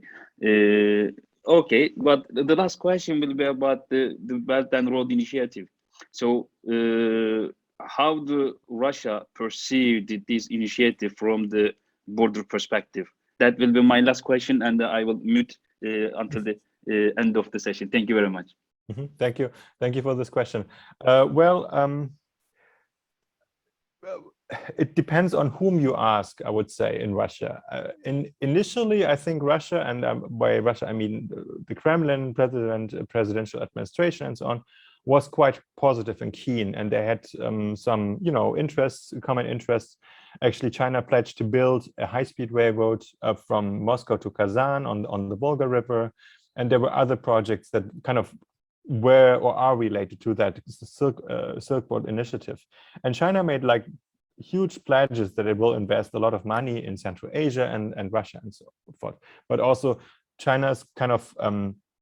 Okay, but the last question will be about the Belt and Road Initiative. So how do Russia perceive this initiative from the border perspective? That will be my last question, and I will mute until the end of the session. Thank you very much. Thank you for this question. It depends on whom you ask, I would say, in Russia. Initially, I think Russia, and by Russia I mean the Kremlin, presidential administration, and so on, was quite positive and keen, and they had some, common interests. Actually, China pledged to build a high-speed railroad from Moscow to Kazan on the Volga River, and there were other projects that kind of were or are related to that Silk Road initiative. And China made like huge pledges that it will invest a lot of money in Central Asia and Russia and so forth. But also, China's kind of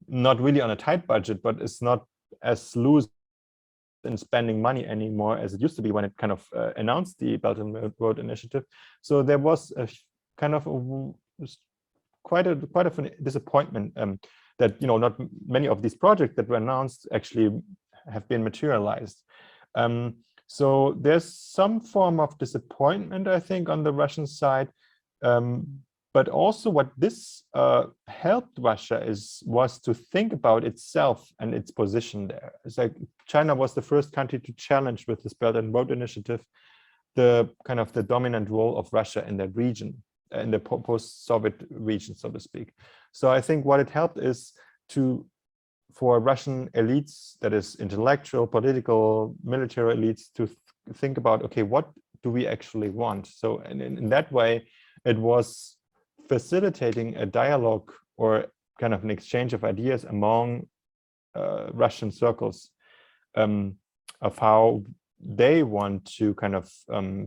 not really on a tight budget, but it's not as loose in spending money anymore as it used to be when it kind of announced the Belt and Road Initiative. So there was a kind of quite a disappointment that not many of these projects that were announced actually have been materialized. So there's some form of disappointment, I think, on the Russian side. But also what this helped Russia was to think about itself and its position there. It's like China was the first country to challenge with this Belt and Road Initiative the kind of the dominant role of Russia in that region, in the post-Soviet region, so to speak. So I think what it helped is for Russian elites, that is intellectual, political, military elites, to think about, okay, what do we actually want? So in that way, it was facilitating a dialogue or kind of an exchange of ideas among Russian circles of how they want to kind of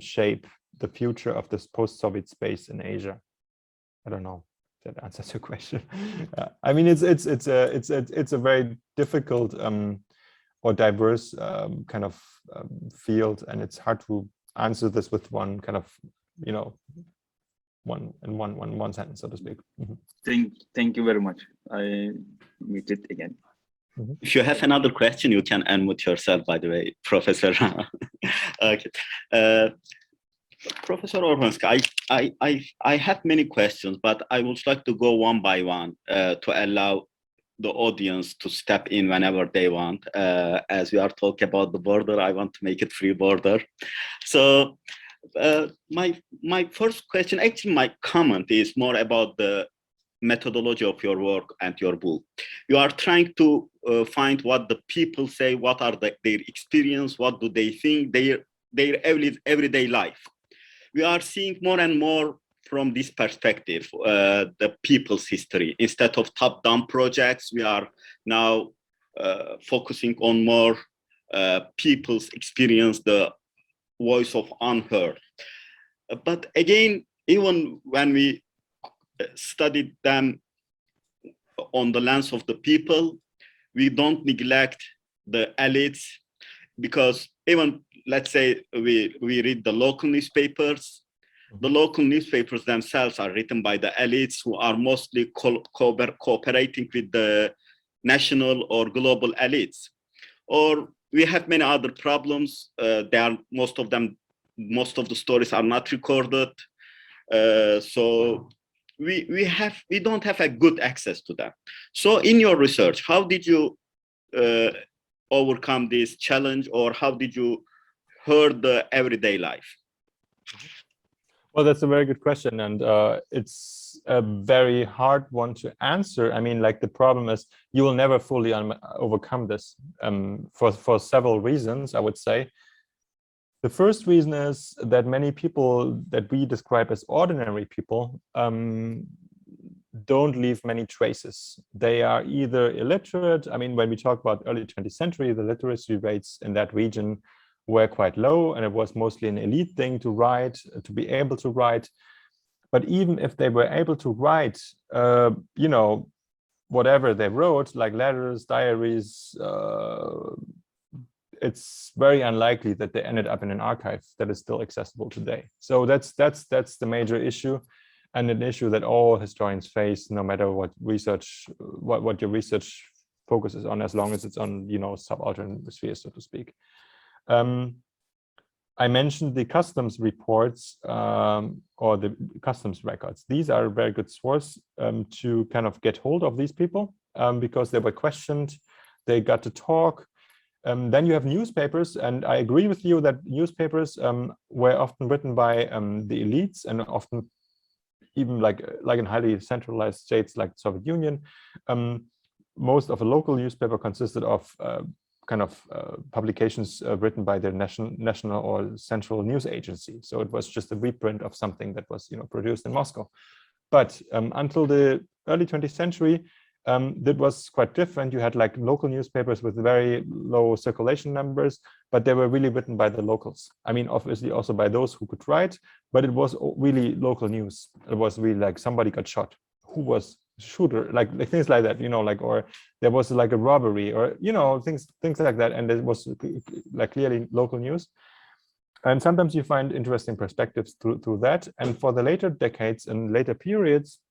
shape the future of this post-Soviet space in Asia. I don't know if that answers your question. I mean, it's a very difficult or diverse kind of field, and it's hard to answer this with one kind of one sentence, so to speak. Thank you very much. I mute it again. If you have another question, you can unmute yourself, by the way, Professor. Okay. Professor Urbansky, I have many questions, but I would like to go one by one to allow the audience to step in whenever they want. As we are talking about the border, I want to make it free border. So my first question, actually my comment is more about the methodology of your work and your book. You are trying to find what the people say, what are their experience, what do they think, their everyday life. we are seeing more and more from this perspective, the people's history. Instead of top-down projects, we are now focusing on more people's experience, the voice of unheard. But again, even when we studied them on the lens of the people, we don't neglect the elites, because even, let's say, we read the local newspapers. The local newspapers themselves are written by the elites, who are mostly cooperating with the national or global elites. Or we have many other problems. Most of the stories are not recorded. So we don't have a good access to them. So in your research, how did you overcome this challenge, or how did you hear the everyday life? Well, that's a very good question, and it's a very hard one to answer. I mean, like, the problem is you will never fully overcome this for several reasons, I would say. The first reason is that many people that we describe as ordinary people don't leave many traces. They are either illiterate. I mean, when we talk about early 20th century, the literacy rates in that region were quite low, and it was mostly an elite thing to write, to be able to write. But even if they were able to write, you know, whatever they wrote, like letters, diaries, it's very unlikely that they ended up in an archive that is still accessible today. So that's the major issue, and an issue that all historians face, no matter what research, what your research focuses on, as long as it's on, you know, subaltern spheres, so to speak. I mentioned the customs reports or the customs records. These are a very good source to kind of get hold of these people because they were questioned, they got to talk. Then you have newspapers, and I agree with you that newspapers were often written by the elites, and often even like in highly centralized states like the Soviet Union. Most of a local newspaper consisted of publications written by their national or central news agency. So it was just a reprint of something that was, you know, produced in Moscow. But until the early 20th century, that was quite different. You had like local newspapers with very low circulation numbers, but they were really written by the locals. I mean, obviously also by those who could write, but it was really local news. It was really like somebody got shot, who was shooter, like things like that, you know, like, or there was like a robbery, or, you know, things like that, and it was like clearly local news. And sometimes you find interesting perspectives through that. And for the later decades and later periods,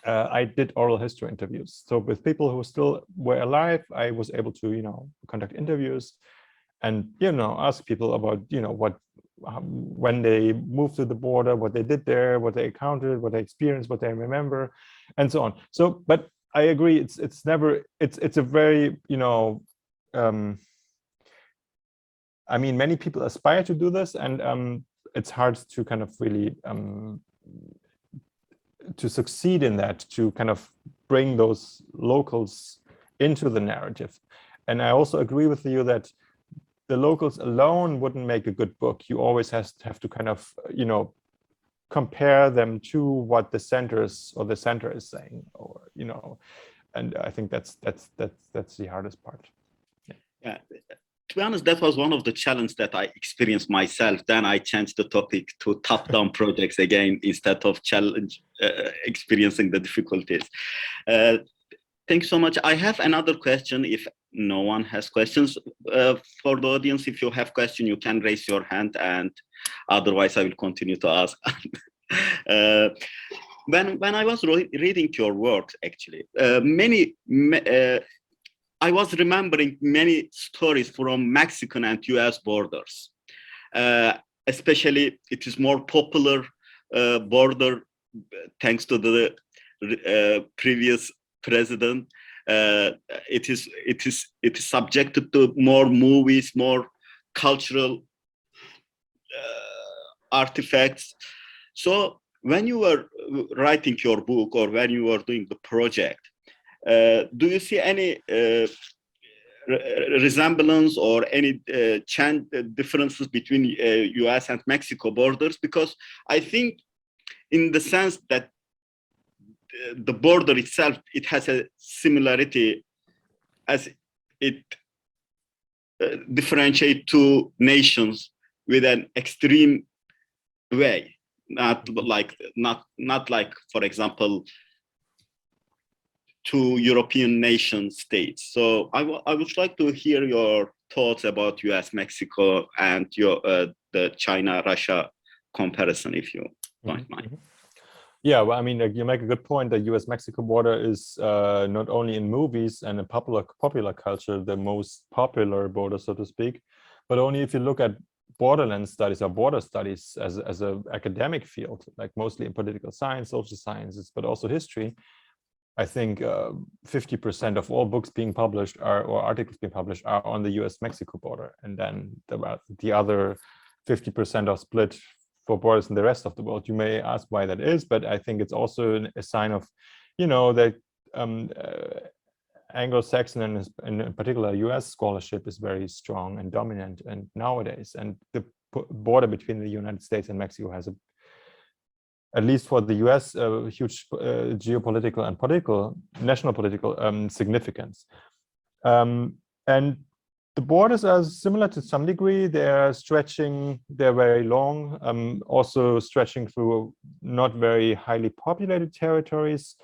I did oral history interviews. So with people who still were alive, I was able to, you know, conduct interviews and, you know, ask people about, you know, when they moved to the border, what they did there, what they encountered, what they experienced, what they remember, and so on. So, but I agree, it's a very, you know, I mean, many people aspire to do this, and it's hard to kind of really to succeed in that, to kind of bring those locals into the narrative. And I also agree with you that the locals alone wouldn't make a good book. You always have to kind of, you know, compare them to what the center is saying, or, you know, and I think that's the hardest part. Yeah. To be honest, that was one of the challenges that I experienced myself. Then I changed the topic to top-down projects again, instead of experiencing the difficulties. Thanks so much. I have another question. If no one has questions for the audience, if you have questions, you can raise your hand, and otherwise I will continue to ask. When I was reading your works, actually, I was remembering many stories from Mexican and US borders. Especially, it is more popular border thanks to the previous president. It is subjected to more movies, more cultural artifacts. So when you were writing your book, or when you were doing the project, do you see any resemblance or any differences between US and Mexico borders, because I think in the sense that the border itself, it has a similarity as it differentiate two nations with an extreme way, not like, for example, two European nation states. So I would like to hear your thoughts about US, Mexico, and your the China-Russia comparison, if you don't mind. Yeah, well, I mean, you make a good point. The US-Mexico border is not only in movies and in popular culture the most popular border, so to speak, but only if you look at borderland studies or border studies as an academic field, like mostly in political science, social sciences, but also history. I think 50% of all books being published or articles being published are on the US-Mexico border, and then the other 50% are split for borders in the rest of the world. You may ask why that is, but I think it's also a sign of, that Anglo-Saxon and in particular US scholarship is very strong and dominant and nowadays, and the border between the United States and Mexico has at least for the US, huge geopolitical and national political significance. And the borders are similar to some degree. They're very long, also stretching through not very highly populated territories.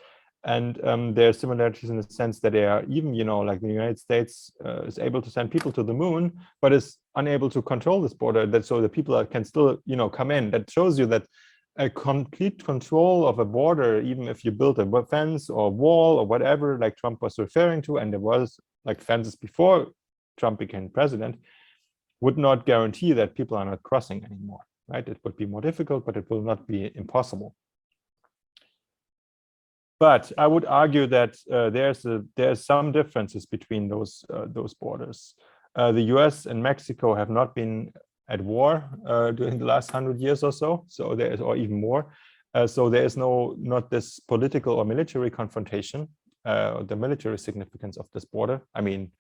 And there are similarities in the sense that they are even, like the United States is able to send people to the moon, but is unable to control this border. So the people can still, come in. That shows you that a complete control of a border, even if you build a fence or wall or whatever, like Trump was referring to, and there was like fences before Trump became president, would not guarantee that people are not crossing anymore, right? It would be more difficult, but it will not be impossible. But I would argue that there's some differences between those borders. The US and Mexico have not been at war during the last 100 years or so, or even more. So there is not this political or military confrontation, the military significance of this border. I mean,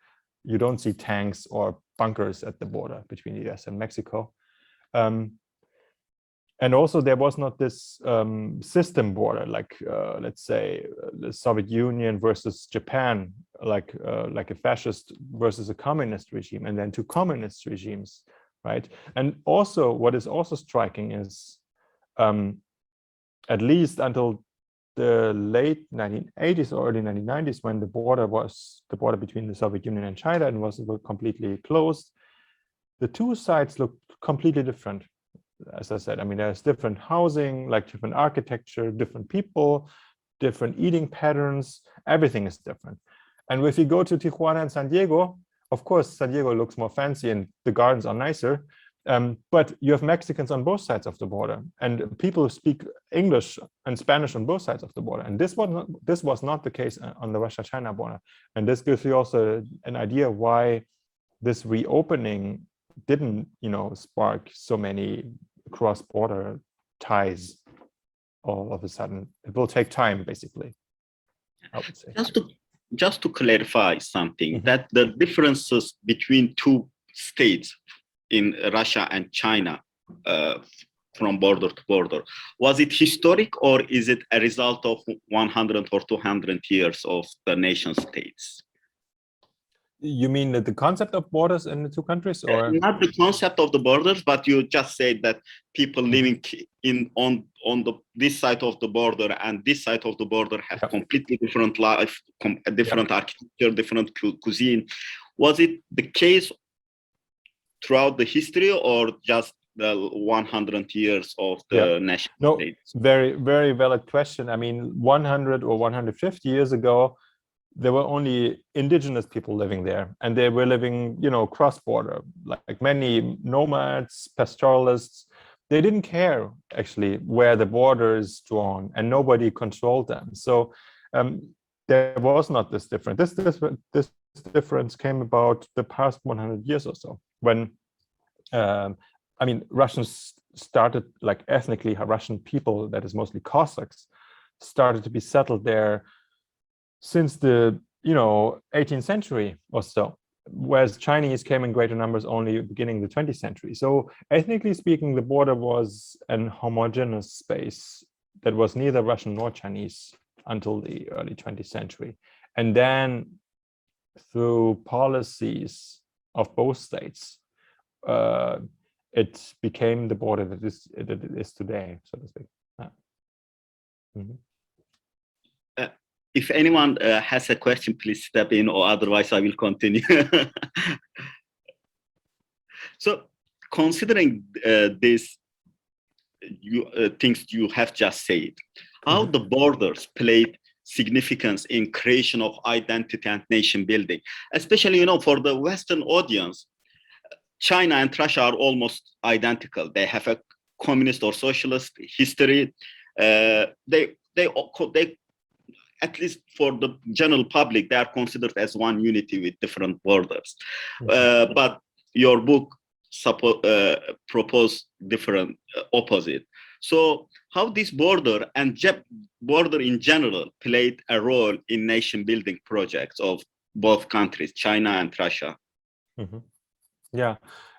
you don't see tanks or bunkers at the border between the US and Mexico. And also there was not this system border, like let's say the Soviet Union versus Japan, like a fascist versus a communist regime, and then two communist regimes. Right. And also what is also striking is at least until the late 1980s or early 1990s, when the border between the Soviet Union and China and was completely closed, the two sides looked completely different. As I said, I mean, there's different housing, like different architecture, different people, different eating patterns, everything is different. And if you go to Tijuana and San Diego, of course, San Diego looks more fancy and the gardens are nicer, but you have Mexicans on both sides of the border, and people speak English and Spanish on both sides of the border. And this was not the case on the Russia-China border. And this gives you also an idea why this reopening didn't, spark so many cross-border ties all of a sudden. It will take time, basically, I would say. Just to clarify something, that the differences between two states in Russia and China from border to border, was it historic or is it a result of 100 or 200 years of the nation states? You mean the concept of borders in the two countries, or not the concept of the borders, but you just said that people living on this side of the border and this side of the border have completely different life, different architecture, different cuisine. Was it the case throughout the history, or just the 100 years of the nation states? Very, very valid question. I mean, 100 or 150 years ago, there were only indigenous people living there, and they were living, cross-border, like many nomads, pastoralists. They didn't care actually where the border is drawn, and nobody controlled them. So there was not this difference. This difference came about the past 100 years or so, when Russians started, like ethnically Russian people, that is mostly Cossacks, started to be settled there since the 18th century or so. whereas Chinese came in greater numbers only beginning the 20th century. So ethnically speaking, the border was an homogeneous space that was neither Russian nor Chinese until the early 20th century. And then through policies of both states, it became the border that it is today, so to speak. If anyone has a question, please step in, or otherwise I will continue. So, considering these things you have just said, how the borders played significance in creation of identity and nation building, especially, for the Western audience, China and Russia are almost identical. They have a communist or socialist history. They at least for the general public, they are considered as one unity with different borders. But your book propose different opposite. So how this border and border in general played a role in nation building projects of both countries, China and Russia? Yeah,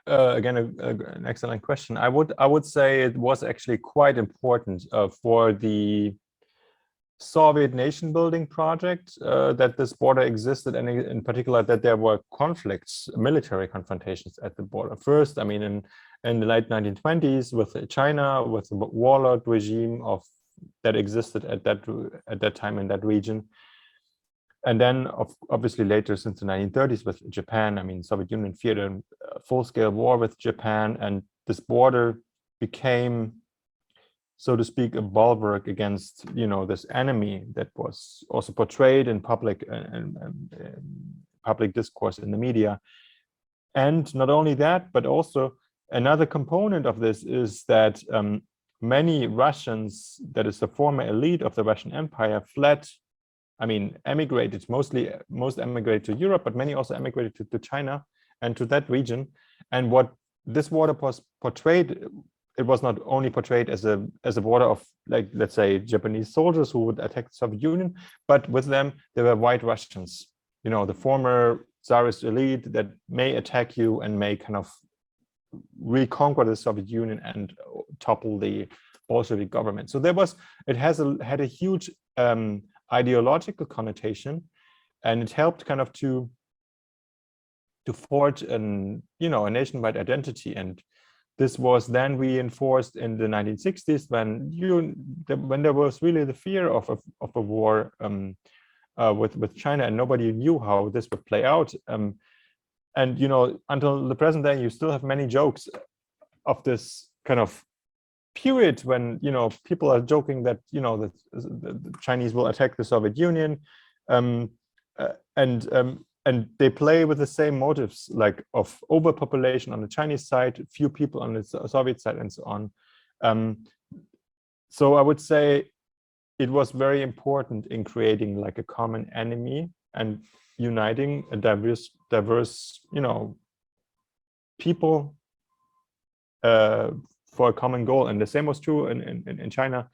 again, an excellent question. I would say it was actually quite important for the Soviet nation building project that this border existed, and in particular that there were conflicts, military confrontations at the border. First, I mean, in the late 1920s with China, with the warlord regime that existed at that time in that region. And then obviously later, since the 1930s with Japan, I mean, Soviet Union feared a full-scale war with Japan, and this border became, so to speak, a bulwark against, this enemy that was also portrayed in public and public discourse in the media. And not only that, but also another component of this is that many Russians, that is the former elite of the Russian Empire, fled. I mean, emigrated, most emigrated to Europe, but many also emigrated to China and to that region. And what this border was portrayed, it was not only portrayed as a border of, like, let's say, Japanese soldiers who would attack the Soviet Union, but with them, there were white Russians, the former Tsarist elite that may attack you and may kind of reconquer the Soviet Union and topple the Bolshevik government. So it had a huge ideological connotation, and it helped kind of to forge a nationwide identity. And this was then reinforced in the 1960s when there was really the fear of a war with China, and nobody knew how this would play out. And until the present day, you still have many jokes of this kind of period when people are joking that the Chinese will attack the Soviet Union, and they play with the same motives, like of overpopulation on the Chinese side, few people on the Soviet side, and so on. So I would say it was very important in creating like a common enemy and uniting a diverse people for a common goal. And the same was true in China.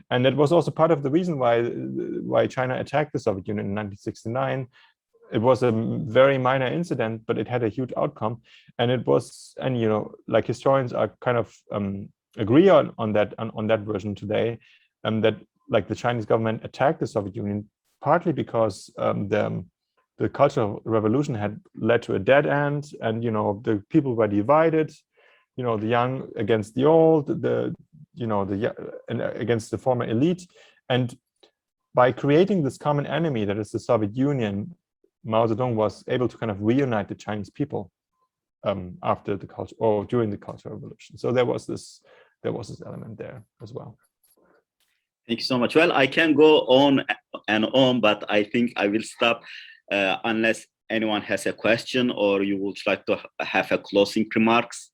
And that was also part of the reason why China attacked the Soviet Union in 1969. It was a very minor incident, but it had a huge outcome. And like historians are kind of agree on that version today, that like the Chinese government attacked the Soviet Union partly because the Cultural Revolution had led to a dead end, and the people were divided. The young against the old, and against the former elite. And by creating this common enemy that is the Soviet Union, Mao Zedong was able to kind of reunite the Chinese people after the culture, or during the Cultural Revolution. So there was this element there as well. Thank you so much. Well, I can go on and on, but I think I will stop unless anyone has a question or you would like to have a closing remarks.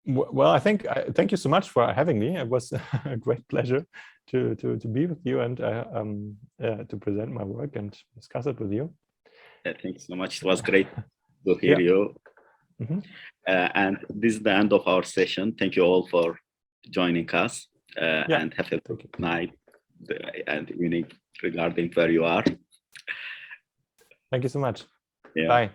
Well, thank you so much for having me. It was a great pleasure to be with you and to present my work and discuss it with you. Yeah, thanks so much. It was great to hear you. Mm-hmm. And this is the end of our session. Thank you all for joining us, and have a good night and evening regarding where you are. Thank you so much. Yeah. Bye.